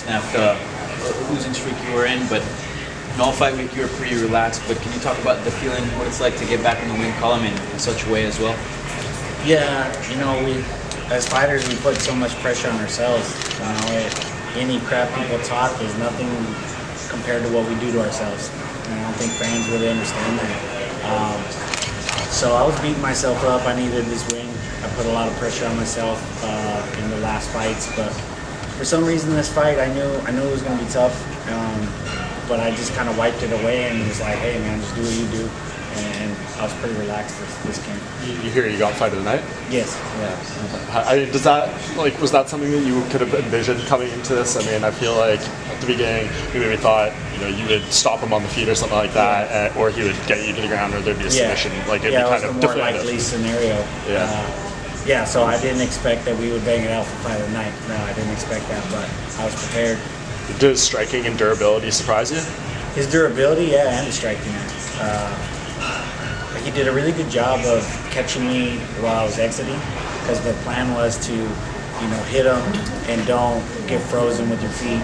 after a losing streak you were in, but in all fight week you were pretty relaxed. But can you talk about the feeling, what it's like to get back in the win column in such a way as well? Yeah, we as fighters we put so much pressure on ourselves. Any crap people talk is nothing compared to what we do to ourselves. And I don't think fans really understand that. So I was beating myself up. I needed this win. I put a lot of pressure on myself in the last fights, but for some reason this fight I knew it was going to be tough. But I just kind of wiped it away and was like, hey man, just do what you do. And I was pretty relaxed this game. You hear you got fight of the night? Yes. Yeah. I mean, was that something that you could have envisioned coming into this? I mean, I feel like at the beginning we maybe thought you would stop him on the feet or something like that, or he would get you to the ground, or there'd be a submission. Like it'd be kind of it was the more likely scenario. Yeah. So I didn't expect that we would bang it out for fight of the night. No, I didn't expect that, but I was prepared. Does striking and durability surprise you? His durability, yeah, and his striking. He did a really good job of catching me while I was exiting, because the plan was to, hit him and don't get frozen with your feet,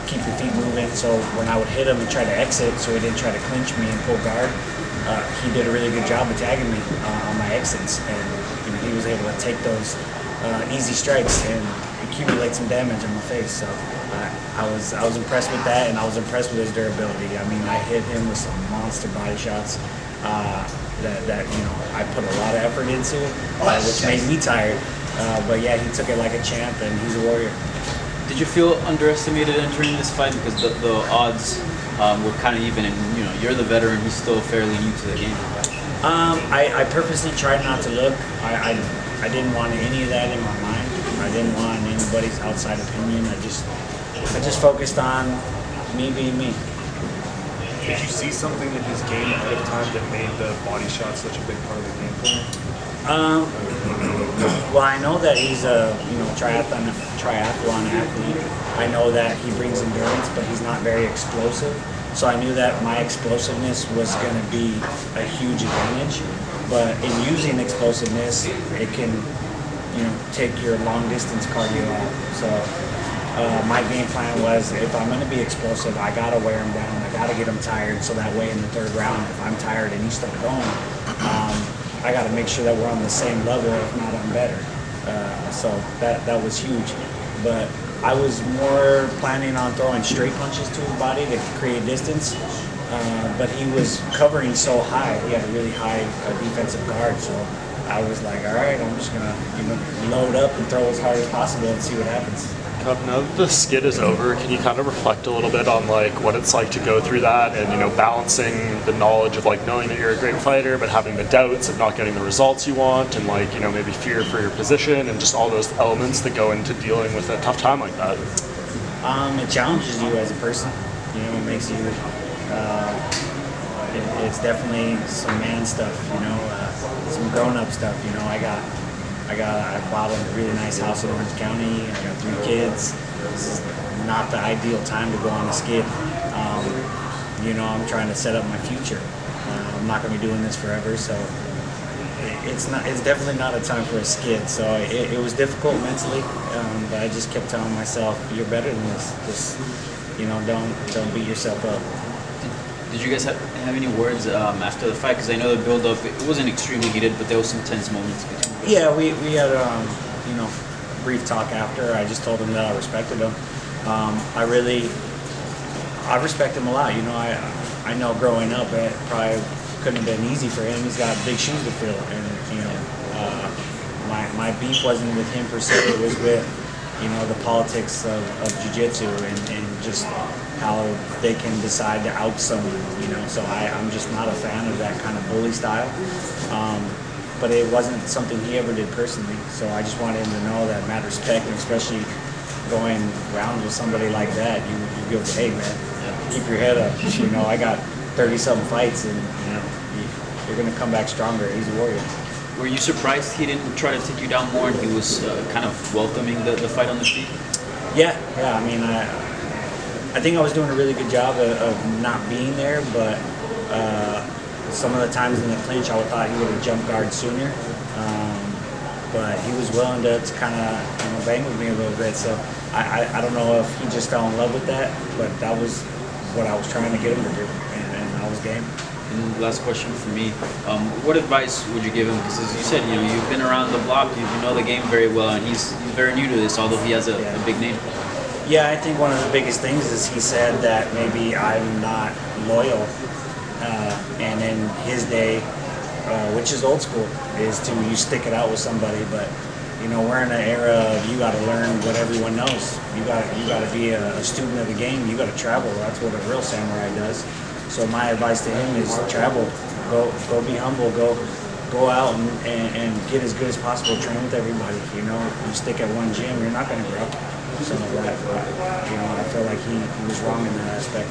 keep your feet moving. So when I would hit him and try to exit, so he didn't try to clinch me and pull guard, he did a really good job of tagging me on my exits, and he was able to take those easy strikes and accumulate some damage on my face. So I was impressed with that, and I was impressed with his durability. I mean, I hit him with some monster body shots. That I put a lot of effort into, which made me tired. But yeah, he took it like a champ, and he's a warrior. Did you feel underestimated entering this fight because the odds were kind of even, and you're the veteran, he's still fairly new to the game? I purposely tried not to look. I didn't want any of that in my mind. I didn't want anybody's outside opinion. I just focused on me being me. Did you see something in his game ahead of time that made the body shot such a big part of the game plan? Well, I know that he's a triathlon athlete. I know that he brings endurance, but he's not very explosive. So I knew that my explosiveness was going to be a huge advantage. But in using explosiveness, it can take your long distance cardio out. So my game plan was, if I'm going to be explosive, I got to wear him down. I got to get him tired, so that way in the third round, if I'm tired and he start going, I got to make sure that we're on the same level, if not I'm better. So that was huge. But I was more planning on throwing straight punches to his body to create distance. But he was covering so high. He had a really high defensive guard, so I was like, all right, I'm just going to load up and throw as hard as possible and see what happens. Now that the skid is over, can you kind of reflect a little bit on what it's like to go through that, and balancing the knowledge of knowing that you're a great fighter, but having the doubts of not getting the results you want, and maybe fear for your position, and just all those elements that go into dealing with a tough time like that? It challenges you as a person. It makes you. It's definitely some man stuff. Some grown-up stuff. I bought a really nice house in Orange County. I got 3 kids. This is not the ideal time to go on a skid. I'm trying to set up my future. I'm not going to be doing this forever, so it's definitely not a time for a skid. So it was difficult mentally, but I just kept telling myself, you're better than this. Just don't beat yourself up. Did you guys have any words after the fight? Because I know the build-up, it wasn't extremely heated, but there was some tense moments between. Yeah, we had brief talk after. I just told him that I respected him. I respect him a lot. I know growing up it probably couldn't have been easy for him. He's got big shoes to fill, and my beef wasn't with him per se. It was with the politics of jiu-jitsu and just how they can decide to out someone, So I'm just not a fan of that kind of bully style. But it wasn't something he ever did personally. So I just wanted him to know that mad respect, and especially going rounds with somebody like that, you go, hey man, keep your head up. I got 30-something fights, and you're going to come back stronger. He's a warrior. Were you surprised he didn't try to take you down more, and he was kind of welcoming the fight on the feet? Yeah. I mean, I think I was doing a really good job of not being there, but some of the times in the clinch, I thought he would have jumped guard sooner. but he was willing to kind of bang with me a little bit. So I don't know if he just fell in love with that, but that was what I was trying to get him to do, and I was game. And last question for me, what advice would you give him? Because as you said, you've been around the block, you know the game very well, and he's very new to this, although he has a big name. Yeah, I think one of the biggest things is he said that maybe I'm not loyal, and in his day, which is old school, is to you stick it out with somebody. But we're in an era of you got to learn what everyone knows. You got to be a student of the game. You got to travel. That's what a real samurai does. So my advice to him is travel. Go be humble. Go out and get as good as possible. Train with everybody. You stick at one gym, you're not going to grow. So I feel like he was wrong in that aspect.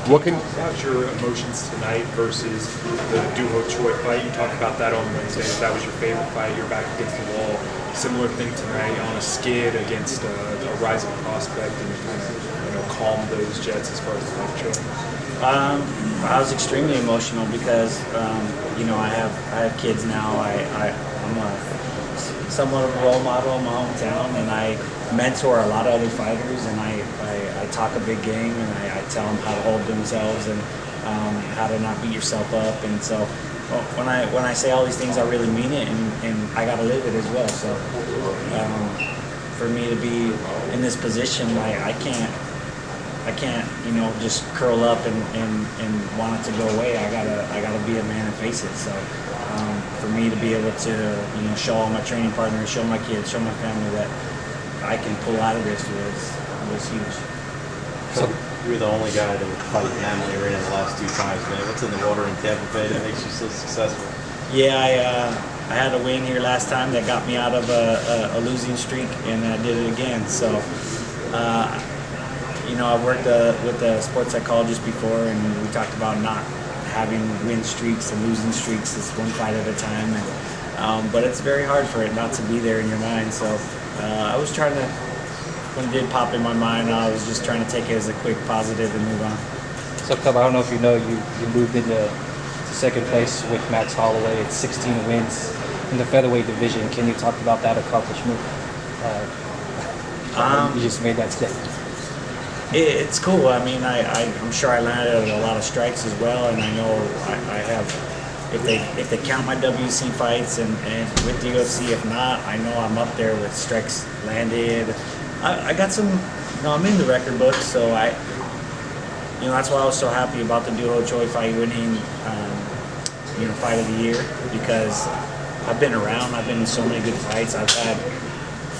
What about your emotions tonight versus the Doo Ho Choi fight? You talked about that on Wednesday. That was your favorite fight. You're back against the wall. Similar thing tonight on a skid against a rising prospect, and kind of calm those jets as far as the lecture. I was extremely emotional because I have kids now. I'm somewhat of a role model in my hometown, and I mentor a lot of other fighters, and I talk a big game, and I tell them how to hold themselves and how to not beat yourself up. And so when I say all these things, I really mean it, and I got to live it as well. So for me to be in this position, I can't just curl up and want it to go away. I gotta be a man and face it. So for me to be able to show all my training partners, show my kids, show my family that I can pull out of this was huge. So you were the only guy to fight in Amalie Arena the last 2 times, man. What's in the water in Tampa Bay that makes you so successful? Yeah, I had a win here last time that got me out of a losing streak, and I did it again. So I worked with a sports psychologist before, and we talked about not having win streaks and losing streaks. It's one fight at a time, but it's very hard for it not to be there in your mind. So I was trying to, when it did pop in my mind, I was just trying to take it as a quick positive and move on. So, Cub, I don't know if you know, you moved into second place with Max Holloway. It's 16 wins in the featherweight division. Can you talk about that accomplishment? You just made that step. It's cool. I mean, I'm sure I landed a lot of strikes as well, and I know I have. If they count my WC fights and with the UFC, if not, I know I'm up there with strikes landed. I got some. I'm in the record book, so that's why I was so happy about the Doo Ho Choi fight winning, fight of the year, because I've been around. I've been in so many good fights. I've had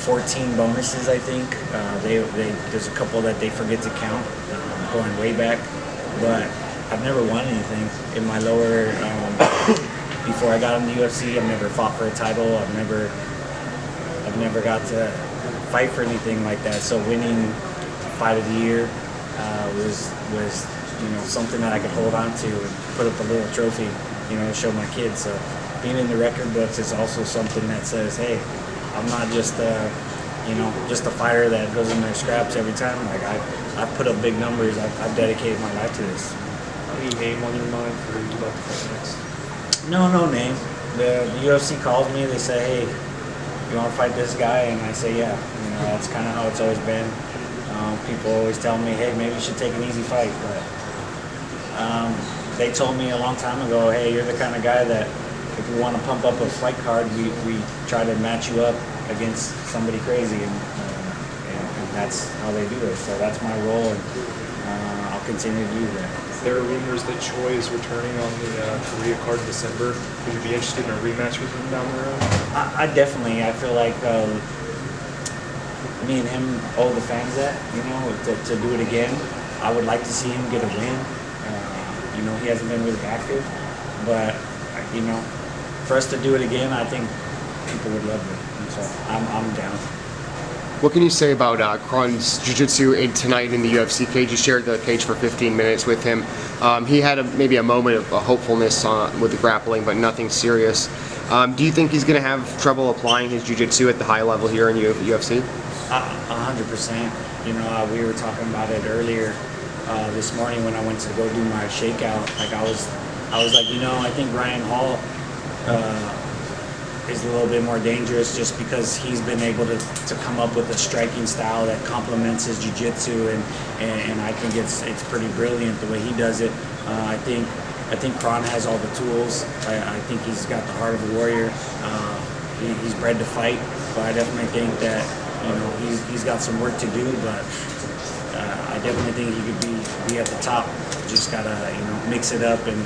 14 bonuses, I think. There's a couple that they forget to count, going way back, but I've never won anything in my lower. Before I got in the UFC, I've never fought for a title. I've never got to fight for anything like that. So winning fight of the year was something that I could hold on to and put up a little trophy, to show my kids. So being in the record books is also something that says, hey, I'm not just just a fighter that goes in there scraps every time. Like I've put up big numbers. I've dedicated my life to this. Any name on your mind for who you'd like to fight next? No name. The UFC calls me. They say, hey, you want to fight this guy? And I say, yeah. That's kind of how it's always been. People always tell me, hey, maybe you should take an easy fight. But they told me a long time ago, hey, you're the kind of guy that if we want to pump up a fight card, we try to match you up against somebody crazy, and that's how they do it. So that's my role, and I'll continue to do that. There are rumors that Choi is returning on the Korea card in December. Would you be interested in a rematch with him down the road? I definitely. I feel like me and him owe the fans that, to do it again. I would like to see him get a win. He hasn't been really active, but for us to do it again, I think people would love it. And so I'm down. What can you say about Kron's jiu-jitsu tonight in the UFC cage? You shared the cage for 15 minutes with him. He had maybe a moment of hopefulness with the grappling, but nothing serious. Do you think he's going to have trouble applying his jiu-jitsu at the high level here in UFC? 100%. We were talking about it earlier this morning when I went to go do my shakeout. Like I was like, I think Ryan Hall is a little bit more dangerous just because he's been able to come up with a striking style that complements his jiu-jitsu, and I think it's pretty brilliant the way he does it. I think Kron has all the tools. I think he's got the heart of a warrior. He's bred to fight, but I definitely think that he's got some work to do. But I definitely think he could be at the top. Just gotta mix it up and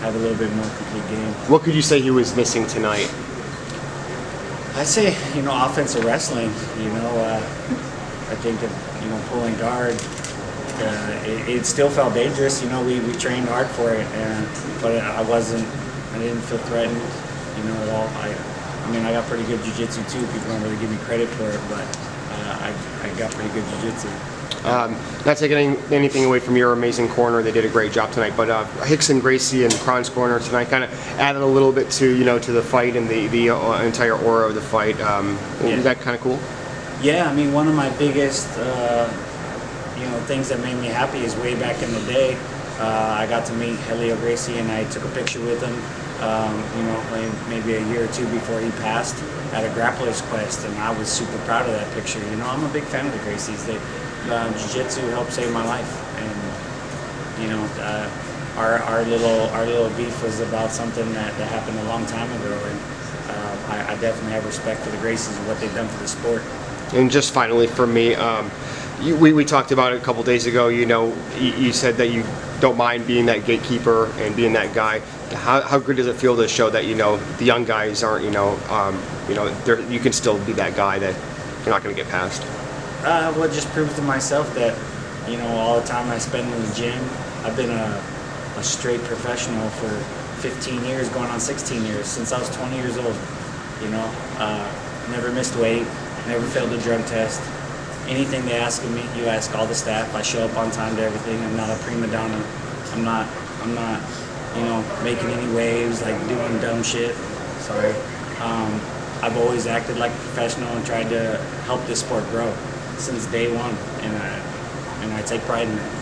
have a little bit more complete game. What could you say he was missing tonight? I say offensive wrestling. I think that pulling guard. It still felt dangerous. We trained hard for it, but I didn't feel threatened, at all. I got pretty good jiu-jitsu too. People don't really give me credit for it, but I got pretty good jiu-jitsu. Not taking anything away from your amazing corner, they did a great job tonight. But Rickson Gracie and Kron's corner tonight kind of added a little bit to to the fight and the entire aura of the fight. Was that kind of cool? Yeah, one of my biggest things that made me happy is way back in the day, I got to meet Helio Gracie and I took a picture with him. Maybe a year or two before he passed at a Grappler's Quest, and I was super proud of that picture. I'm a big fan of the Gracies. Jiu-jitsu helped save my life, and our little beef was about something that happened a long time ago, and I definitely have respect for the Gracies and what they've done for the sport. And just finally for me, we talked about it a couple days ago. You said that you don't mind being that gatekeeper and being that guy. How good does it feel to show that the young guys aren't you can still be that guy that you're not going to get past? Well, it just proves to myself that all the time I spend in the gym, I've been a straight professional for 15 years, going on 16 years, since I was 20 years old. Never missed weight, never failed a drug test. Anything they ask of me, you ask all the staff. I show up on time to everything. I'm not a prima donna. I'm not making any waves, like doing dumb shit. Sorry. I've always acted like a professional and tried to help this sport grow since day one, and I take pride in it.